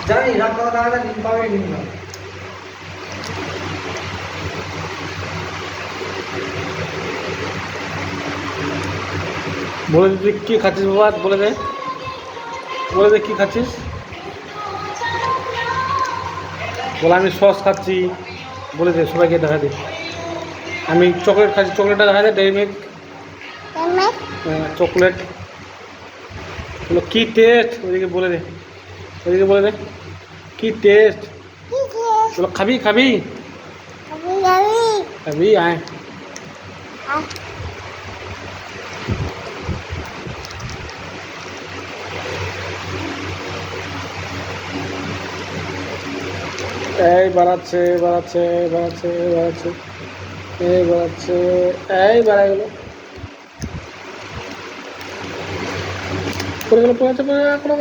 জানি রাত কথা না ডিম পাবে ডিম না বলে দে তুই কী খাচ্ছিস বাবা, বলে দে কী খাচ্ছিস। বলে আমি সস খাচ্ছি, বলে দে সবাইকে দেখা দে। আমি চকলেট খাচ্ছি, চকলেটটা দেখা দে, ডেইরি মিল্ক চকলেট। বলো কী টেস্ট, ওইদিকে বলে দে, ওইদিকে বলে দে কী টেস্ট। বলো খাবি খাবি খাবি আয়। এই বাড়াচ্ছে বাড়াচ্ছে বাড়াচ্ছে বাড়াচ্ছে, এই বাড়াচ্ছে, এই বাড়া গেলো, পড়ে গেলো, পড়ে যাচ্ছে, পড়ে